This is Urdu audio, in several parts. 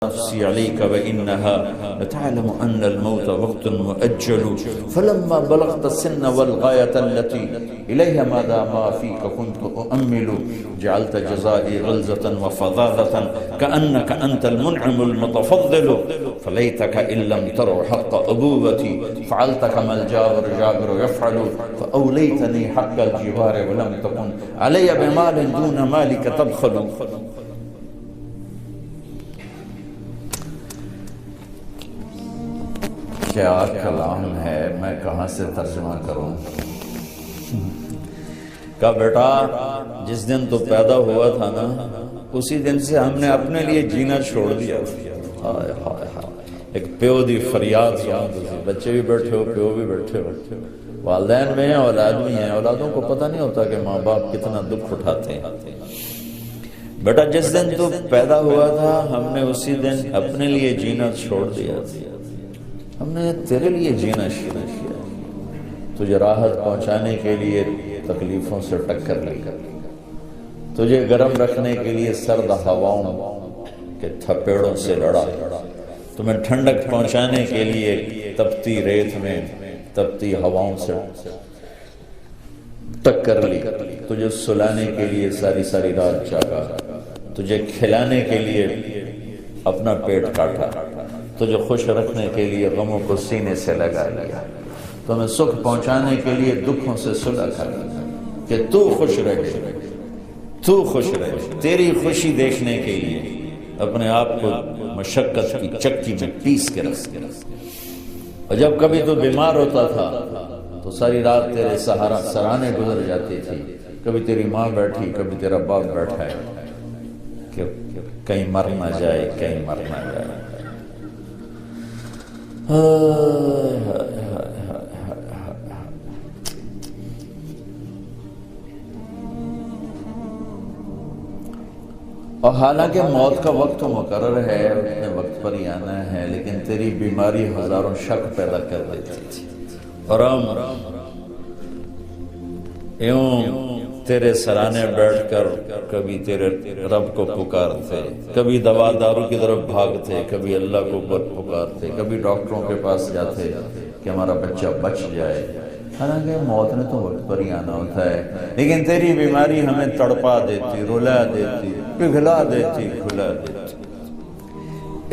نفسي عليك وإنها لتعلم أن الموت وقت مؤجل فلما بلغت السن والغاية التي إليها ما فيك كنت أؤمل جعلت جزائي غلظة وفظاظة كأنك أنت المنعم المتفضل فليتك إن لم تروا حق أبوتي فعلت كما الجابر يفعل فأوليتني حق الجوار ولم تكن علي بمال دون مالك تبخل. کیا کلام ہے، میں کہاں سے ترجمہ کروں؟ کہا بیٹا جس دن تو پیدا ہوا تھا نا اسی دن سے ہم نے اپنے لیے جینا چھوڑ دیا. ایک پیو دی فریاد بچے بھی بیٹھے ہو، پیو بھی بیٹھے ہو، والدین بھی ہیں، اولاد بھی ہیں. اولادوں کو پتہ نہیں ہوتا کہ ماں باپ کتنا دکھ اٹھاتے ہیں. بیٹا جس دن تو پیدا ہوا تھا ہم نے اسی دن اپنے لیے جینا چھوڑ دیا. ہم نے تیرے لیے جینا شروع کیا، تجھے راحت پہنچانے کے لیے تکلیفوں سے ٹکر لے کر، تجھے گرم رکھنے کے لیے سرد ہواؤں کے تھپیڑوں سے لڑا، تمہیں ٹھنڈک پہنچانے کے لیے تپتی ریت میں تپتی ہواؤں سے ٹکر لی، تجھے سلانے کے لیے ساری ساری رات جاگا، تجھے کھلانے کے لیے اپنا پیٹ کاٹا، تجھے خوش رکھنے کے لیے غموں کو سینے سے لگا لیا، تمہیں سکھ پہنچانے کے لیے دکھوں سے صلح کر کہ تو خوش رہے، تو خوش رہے. تیری خوشی دیکھنے کے لیے اپنے آپ کو مشقت کی چکی میں پیس کے رکھ. اور جب کبھی تو بیمار ہوتا تھا تو ساری رات تیرے سرانے گزر جاتی تھی. کبھی تیری ماں بیٹھی، کبھی تیرا باپ بیٹھا ہے کہ کہیں مر نہ جائے، کہیں مر نہ جائے. اور حالانکہ موت کا وقت تو مقرر ہے، اپنے وقت پر ہی آنا ہے، لیکن تیری بیماری ہزاروں شک پیدا کر دیتی تھی. اور ہم یوں تیرے سرانے بیٹھ کر کبھی تیرے رب کو پکارتے، کبھی دوا دارو کی طرف بھاگتے، کبھی اللہ کو پکارتے، کبھی ڈاکٹروں کے پاس جاتے کہ ہمارا بچہ بچ جائے. حالانکہ موت نے تو وقت پر ہی آنا ہوتا ہے، لیکن تیری بیماری ہمیں تڑپا دیتی، رلا دیتی، پگھلا دیتی، کھلا دیتی.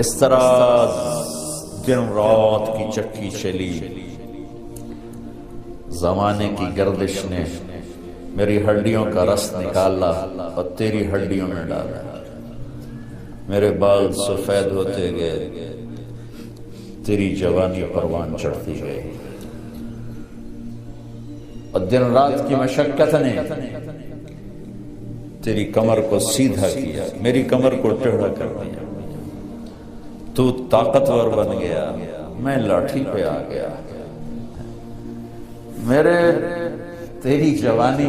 اس طرح دن رات کی چکی چلی. زمانے کی گردش نے میری ہڈیوں کا رس نکالا اور تیری ہڈیوں میں ڈالا. میرے بال سفید ہوتے گئے، تیری جوانی پروان چڑھتی گئی. اور دن رات کی مشقت نے تیری کمر کو سیدھا کیا، میری کمر کو ٹیڑھا کر دیا. تو طاقتور بن گیا، میں لاٹھی پہ آ گیا. تیری جوانی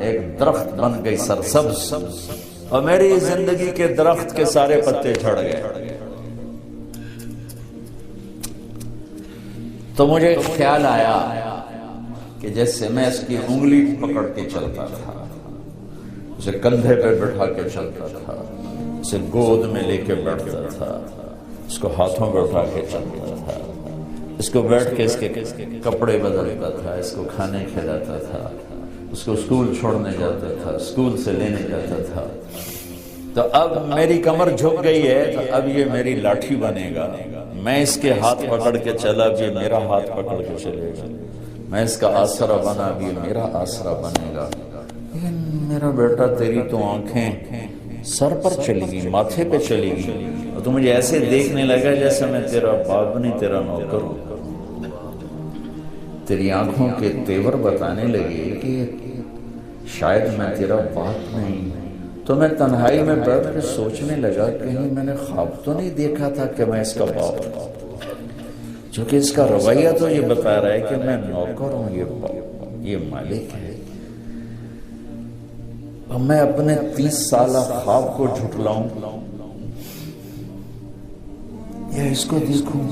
ایک درخت بن گئی سرسبز، اور میری زندگی کے درخت کے سارے پتے جھڑ گئے. تو مجھے خیال آیا کہ جیسے میں اس کی انگلی پکڑ کے چلتا تھا، اسے کندھے پہ بٹھا کے چلتا تھا، اسے گود میں لے کے بیٹھتا تھا، اس کو ہاتھوں پہ اٹھا کے چلتا تھا، اس کو بیٹھ کے اس کے کپڑے بدلتا تھا، اس کو کھانے کھلاتا تھا، اس کو اسکول چھوڑنے جاتا تھا، اسکول سے لینے جاتا تھا. تو اب میری کمر جھک گئی ہے، تو اب یہ میری لاٹھی بنے گا. میں اس کے ہاتھ پکڑ کے چلا، بھی میرا ہاتھ پکڑ کے چلے گا. میں اس کا آسرا بنا، بھی میرا آسرا بنے گا. لیکن میرا بیٹا تیری تو آنکھیں سر پر چلی گئی، ماتھے پہ چلی گئی، اور تو مجھے ایسے دیکھنے لگا جیسے میں تیرا باپ نہیں، تیرا نوکر ہوں. تیری آنکھوں کے تیور بتانے لگے کہ شاید میں تیرا باپ نہیں. تو میں تنہائی میں بیٹھ کے سوچنے لگا کہیں میں نے خواب تو نہیں دیکھا تھا کہ میں اس کا باپ ہوں، چونکہ اس کا رویہ تو یہ بتا رہا ہے کہ میں نوکر ہوں، یہ مالک ہے. اور میں اپنے 30 سالہ خواب کو جھٹلاؤں یا اس کو دیکھوں.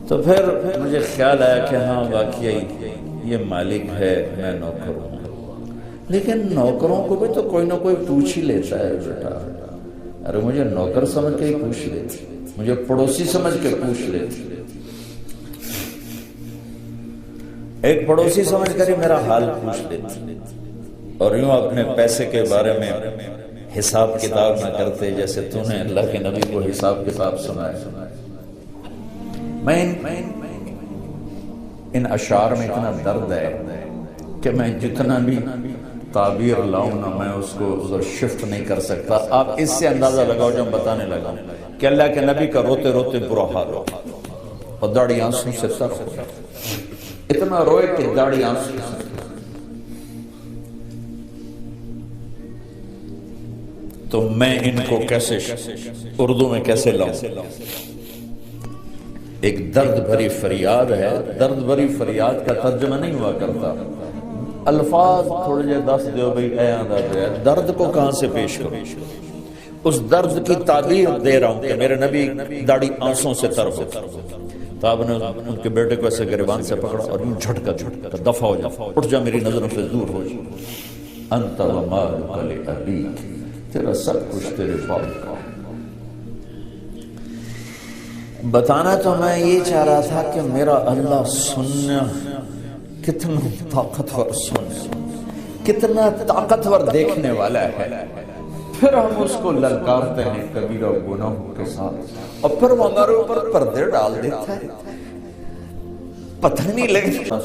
تو پھر مجھے خیال آیا کہ ہاں واقعی یہ مالک ہے، میں نوکر ہوں. لیکن نوکروں کو بھی تو کوئی نہ کوئی پوچھ ہی لیتا ہے بیٹا. ارے مجھے نوکر سمجھ کے ہی پوچھ لیتی، مجھے پڑوسی سمجھ کے پوچھ لیتی۔ ایک پڑوسی سمجھ کر ہی میرا حال پوچھ لیتی، اور یوں اپنے پیسے کے بارے میں حساب کتاب نہ کرتے جیسے تو نے اللہ کے نبی کو حساب کتاب سنایا۔ میں ان اشعار میں اتنا درد ہے کہ میں جتنا بھی تعبیر لاؤں نا میں اس کو ادھر شفٹ نہیں کر سکتا۔ آپ اس سے اندازہ لگاؤ جو میں بتانے لگا کہ اللہ کے نبی کا روتے روتے برا حال ہو اور داڑھی آنسوں سے سر ہو، اتنا روئے کہ داڑھی آنسوں سے۔ تو میں ان کو کیسے اردو میں کیسے لاؤں؟ ایک درد بھری فریاد ہے، درد بھری فریاد کا ترجمہ نہیں ہوا کرتا، الفاظ تھوڑے جے دس دیو بھئی اے آندہ دے، درد کو کہاں سے پیش کروں؟ اس درد کی تعبیر دے رہا ہوں کہ میرے نبی داڑھی آنسوں سے تر ہو۔ تو آپ نے ان کے بیٹے کو ایسے گریبان سے پکڑا اور یوں جھٹکا دفع ہو جا، اٹھ جا، میری نظروں سے دور ہو جا۔ انت ومالک لابیک، تیرا سب کچھ تیرے باپ کا۔ بتانا تو میں یہ چاہ رہا تھا کہ میرا اللہ سننا کتنا طاقتور، سننا کتنا طاقتور دیکھنے والا ہے، پھر ہم اس کو للکارتے ہیں کبیرہ گناہوں کے ساتھ، اور پھر وہ ہمارے اوپر پردے ڈال دیتا ہے، پتہ نہیں لگتا۔